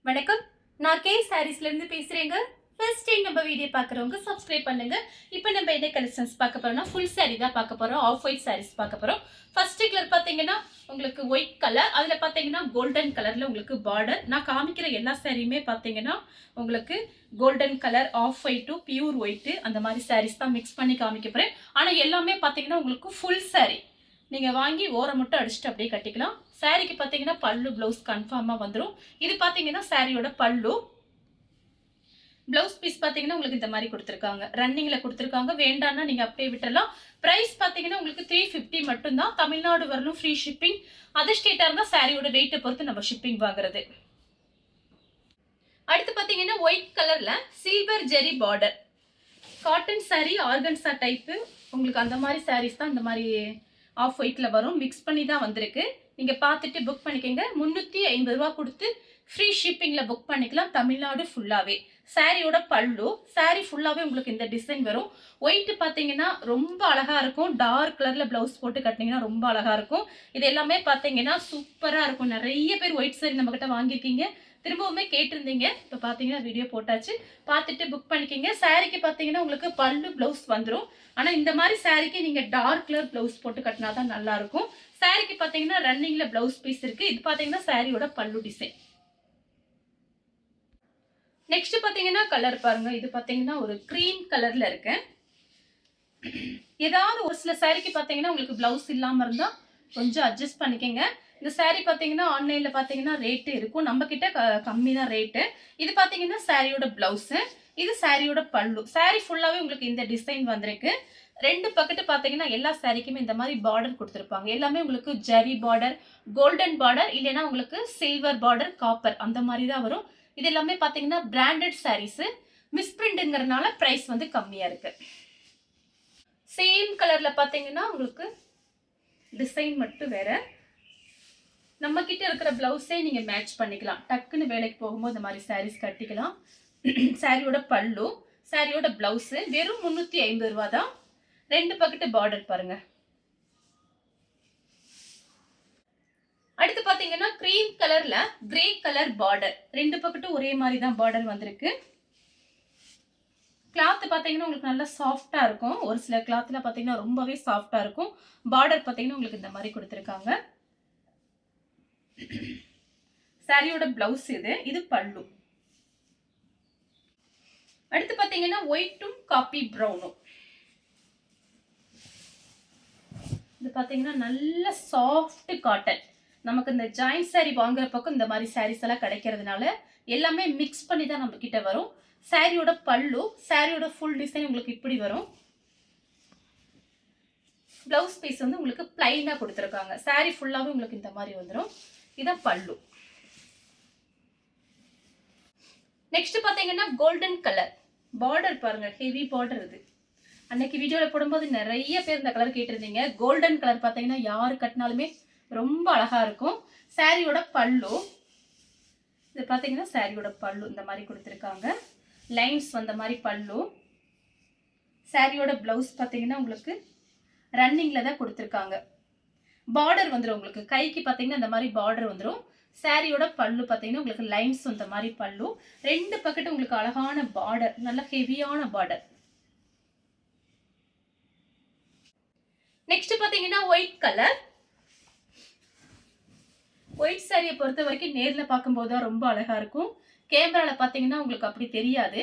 வணக்கம். நான் கே சாரீஸ்ல இருந்து பேசுறேங்க. ஃபர்ஸ்ட் டைம் நம்ம வீடியோ பார்க்குறவங்க சப்ஸ்கிரைப் பண்ணுங்க. இப்போ நம்ம என்ன கலெக்ஷன்ஸ் பார்க்க போறோம்னா ஃபுல் saree தான் பார்க்க போறோம். ஆஃப் ஒயிட் sarees பார்க்க போறோம். ஃபர்ஸ்ட் கலர் பார்த்தீங்கன்னா உங்களுக்கு ஒயிட் கலர், அதில் பார்த்தீங்கன்னா கோல்டன் கலர்ல உங்களுக்கு பார்டர். நான் காமிக்கிற எல்லா சாரியுமே பார்த்தீங்கன்னா உங்களுக்கு golden colour, off white to pure white அந்த மாதிரி sarees தான் மிக்ஸ் பண்ணி காமிக்க போறேன். ஆனால் எல்லாமே பார்த்தீங்கன்னா உங்களுக்கு ஃபுல் saree. நீங்க வாங்கி ஓரம் மட்டும் அடிச்சுட்டு அப்படியே கட்டிக்கலாம். சாரிக்கு பார்த்தீங்கன்னா பல்லு பிளவுஸ் கன்ஃபார்மாக வந்துடும். இது பார்த்தீங்கன்னா சாரியோட பல்லு. பிளவுஸ் பீஸ் பார்த்தீங்கன்னா உங்களுக்கு இந்த மாதிரி கொடுத்துருக்காங்க, ரன்னிங்கில் கொடுத்துருக்காங்க. வேண்டாம்னா நீங்கள் அப்படியே விட்டுடலாம். ப்ரைஸ் பார்த்தீங்கன்னா உங்களுக்கு 350 மட்டும்தான். தமிழ்நாடு வரலும் ஃப்ரீ ஷிப்பிங். அதர் ஸ்டேட்டாக இருந்தால் சாரியோட வெயிட்டை பொறுத்து நம்ம ஷிப்பிங் வாங்குறது. அடுத்து பார்த்தீங்கன்னா ஒயிட் கலரில் silver zari border cotton sari, organza type. உங்களுக்கு அந்த மாதிரி சாரீஸ் தான் இந்த மாதிரி ஆஃப் ஒயிட்ல வரும். மிக்ஸ் பண்ணி தான் வந்திருக்கு. நீங்கள் பார்த்துட்டு புக் பண்ணிக்கோங்க. 350 ரூபா கொடுத்து ஃப்ரீ ஷிப்பிங்கில் புக் பண்ணிக்கலாம் தமிழ்நாடு ஃபுல்லாகவே. சாரியோட பல்லு, சாரி ஃபுல்லாகவே உங்களுக்கு இந்த டிசைன் வரும். ஒயிட்டு பார்த்தீங்கன்னா ரொம்ப அழகாக இருக்கும். டார்க் கலரில் ப்ளவுஸ் போட்டு கட்டினீங்கன்னா ரொம்ப அழகாக இருக்கும். இது எல்லாமே பார்த்தீங்கன்னா சூப்பராக இருக்கும். நிறைய பேர் ஒயிட் சாரி நம்மக்கிட்ட வாங்கியிருக்கீங்க, திரும்பவுமே கேட்டிருந்தீங்க. இப்போ பார்த்தீங்கன்னா வீடியோ போட்டாச்சு, பார்த்துட்டு புக் பண்ணிக்கிங்க. சாரிக்கு பார்த்தீங்கன்னா உங்களுக்கு பல்லு ப்ளவுஸ் வந்துடும். ஆனால் இந்த மாதிரி சாரிக்கு நீங்கள் டார்க் கலர் ப்ளவுஸ் போட்டு கட்டினா தான் நல்லாயிருக்கும். சாரிக்கு பார்த்தீங்கன்னா ரன்னிங்கில் ப்ளவுஸ் பீஸ் இருக்குது. இது பார்த்தீங்கன்னா சாரியோட பல்லு டிசைன். நெக்ஸ்ட் பார்த்தீங்கன்னா கலர் பாருங்க. இது பார்த்தீங்கன்னா ஒரு க்ரீம் கலரில் இருக்கு. ஏதாவது ஒரு சில சாரிக்கு பார்த்தீங்கன்னா உங்களுக்கு ப்ளவுஸ் இல்லாமல் இருந்தால் கொஞ்சம் அட்ஜஸ்ட் பண்ணிக்கோங்க. இந்த சாரீ பார்த்தீங்கன்னா ஆன்லைனில் பார்த்தீங்கன்னா ரேட்டு இருக்கும், நம்ம கிட்ட கம்மி தான் ரேட்டு. இது பார்த்தீங்கன்னா சாரியோட ப்ளவுஸு, இது சாரியோட பல்லு. சாரீ ஃபுல்லாகவே உங்களுக்கு இந்த டிசைன் வந்திருக்கு. ரெண்டு பக்கெட்டு பார்த்தீங்கன்னா எல்லா சாரிக்குமே இந்த மாதிரி பார்டர் கொடுத்துருப்பாங்க. எல்லாமே உங்களுக்கு ஜெரி பார்டர், கோல்டன் பார்டர், இல்லைன்னா உங்களுக்கு சில்வர் பார்டர், காப்பர் அந்த மாதிரி தான் வரும். இது எல்லாமே பார்த்தீங்கன்னா பிராண்டட் சாரீஸு. மிஸ்பிரிண்ட்டுங்கிறதுனால ப்ரைஸ் வந்து கம்மியாக இருக்கு. சேம் கலரில் பார்த்தீங்கன்னா உங்களுக்கு டிசைன் மட்டும் வேற. நம்ம கிட்ட இருக்கிற பிளவுஸே நீங்க மேட்ச் பண்ணிக்கலாம். டக்குன்னு வேலைக்கு போகும்போது இந்த மாதிரி சாரீஸ் கட்டிக்கலாம். சாரியோட பல்லு, சாரியோட பிளவுஸ் வெறும் 350 ரூபா தான். ரெண்டு பக்கெட்டு பார்டர் பாருங்க. அடுத்து பாத்தீங்கன்னா கிரீம் கலர்ல கிரே கலர் பார்டர். ரெண்டு பக்கெட்டும் ஒரே மாதிரி தான் பார்டர் வந்திருக்கு. கிளாத் பாத்தீங்கன்னா உங்களுக்கு நல்லா சாஃப்டா இருக்கும். ஒரு சில கிளாத்ல பாத்தீங்கன்னா ரொம்பவே சாஃப்டா இருக்கும். பார்டர் பாத்தீங்கன்னா உங்களுக்கு இந்த மாதிரி கொடுத்துருக்காங்க. சாரியோட பிளவுஸ் இது பல்லு. அடுத்து பாத்தீங்கன்னா ஒயிட்டும் காப்பி பிரவுனும். இது பாத்தீங்கன்னா நல்ல சாஃப்ட் காட்டன். நமக்கு இந்த ஜாயிண்ட் சாரி வாங்குற பக்கம் இந்த மாதிரி சாரீஸ் எல்லாம் கிடைக்கிறதுனால எல்லாமே மிக்ஸ் பண்ணி தான் நம்ம கிட்ட வரும். சாரியோட பல்லு, சாரியோட ஃபுல் டிசைன் உங்களுக்கு இப்படி வரும். பிளவுஸ் பீஸ் வந்து உங்களுக்கு பிளைனா கொடுத்துருக்காங்க. சாரி ஃபுல்லாவே உங்களுக்கு இந்த மாதிரி வந்துடும். இதான் பல்லு. நெக்ஸ்ட் பாத்தீங்கன்னா கோல்டன் கலர் பார்டர் பாருங்க. Heavy border. இது அன்னைக்கு வீடியோல போடும்போது நிறைய பேர் இந்த கலர் கேட்டிருந்தீங்க. கோல்டன் கலர் பாத்தீங்கன்னா யாரு கட்டினாலுமே ரொம்ப அழகா இருக்கும். சாரியோட பல்லு இது பாத்தீங்கன்னா சாரியோட பல்லு இந்த மாதிரி கொடுத்துருக்காங்க. லைன்ஸ் வந்த மாதிரி பல்லு. சாரியோட பிளவுஸ் பாத்தீங்கன்னா உங்களுக்கு ரன்னிங்ல தான் கொடுத்துருக்காங்க. பார்டர் வந்துடும் உங்களுக்கு கைக்கு பார்த்தீங்கன்னா இந்த மாதிரி பார்டர் வந்துடும். சாரியோட பல்லு பார்த்தீங்கன்னா உங்களுக்கு லைன்ஸ் வந்த மாதிரி பல்லு. ரெண்டு பக்கெட்டு உங்களுக்கு அழகான பார்டர், நல்ல ஹெவியான பார்டர். நெக்ஸ்ட் பார்த்தீங்கன்னா ஒயிட் கலர். ஒயிட் சாரியை பொறுத்த வரைக்கும் நேரில் பார்க்கும்போது தான் ரொம்ப அழகா இருக்கும். கேமராவில் பார்த்தீங்கன்னா உங்களுக்கு அப்படி தெரியாது.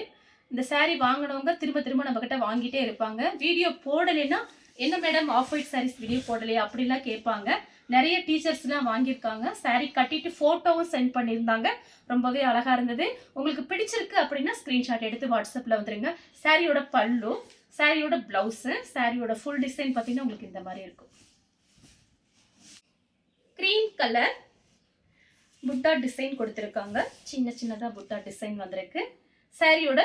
இந்த சாரி வாங்கினவங்க திரும்ப திரும்ப நம்ம கிட்ட வாங்கிட்டே இருப்பாங்க. வீடியோ போடலைன்னா என்ன madam off white sarees video போடலையா அப்படிலாம் கேட்பாங்க. நிறைய டீச்சர்ஸ்லாம் வாங்கியிருக்காங்க. சாரீ கட்டிட்டு ஃபோட்டோவும் சென்ட் பண்ணியிருந்தாங்க. ரொம்பவே அழகாக இருந்தது. உங்களுக்கு பிடிச்சிருக்கு அப்படின்னா ஸ்க்ரீன்ஷாட் எடுத்து வாட்ஸ்அப்பில் வந்துடுங்க. சாரியோட பல்லு, சாரியோட ப்ளவுஸு, சாரியோட ஃபுல் டிசைன் பார்த்தீங்கன்னா உங்களுக்கு இந்த மாதிரி இருக்கும். க்ரீம் கலர் புட்டா டிசைன் கொடுத்துருக்காங்க. சின்ன சின்னதாக புட்டா டிசைன் வந்திருக்கு. சாரியோட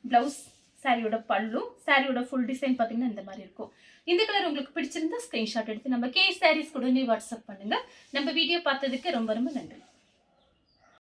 ப்ளவுஸ், சாரியோட பல்லு, சாரியோட ஃபுல் டிசைன் பார்த்தீங்கன்னா இந்த மாதிரி இருக்கும். இந்த கலர் உங்களுக்கு பிடிச்சிருந்தா ஸ்கிரீன்ஷாட் எடுத்து நம்ம கே சாரீஸ் உடனே வாட்ஸ்அப் பண்ணுங்க. நம்ம வீடியோ பார்த்ததுக்கு ரொம்ப ரொம்ப நன்றி.